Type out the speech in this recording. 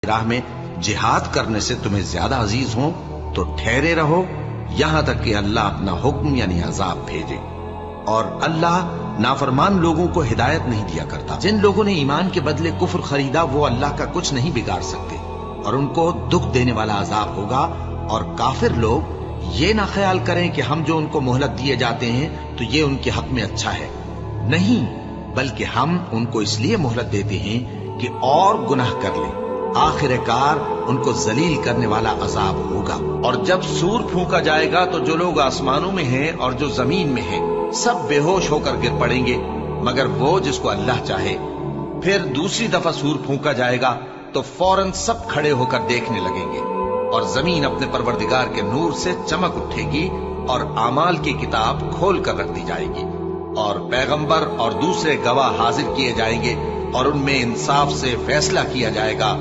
راہ میں جہاد کرنے سے تمہیں زیادہ عزیز ہوں تو ٹھہرے رہو یہاں تک کہ اللہ اپنا حکم یعنی عذاب بھیجے، اور اللہ نافرمان لوگوں کو ہدایت نہیں دیا کرتا۔ جن لوگوں نے ایمان کے بدلے کفر خریدا وہ اللہ کا کچھ نہیں بگاڑ سکتے، اور ان کو دکھ دینے والا عذاب ہوگا۔ اور کافر لوگ یہ نہ خیال کریں کہ ہم جو ان کو مہلت دیے جاتے ہیں تو یہ ان کے حق میں اچھا ہے، نہیں، بلکہ ہم ان کو اس لیے مہلت دیتے ہیں کہ اور گناہ کر لیں، آخر کار ان کو ذلیل کرنے والا عذاب ہوگا۔ اور جب سور پھونکا جائے گا تو جو لوگ آسمانوں میں ہیں اور جو زمین میں ہیں سب بے ہوش ہو کر گر پڑیں گے مگر وہ جس کو اللہ چاہے۔ پھر دوسری دفعہ سور پھونکا جائے گا تو فوراً سب کھڑے ہو کر دیکھنے لگیں گے، اور زمین اپنے پروردگار کے نور سے چمک اٹھے گی اور اعمال کی کتاب کھول کر رکھ دی جائے گی، اور پیغمبر اور دوسرے گواہ حاضر کیے جائیں گے، اور ان میں انصاف سے فیصلہ کیا جائے گا،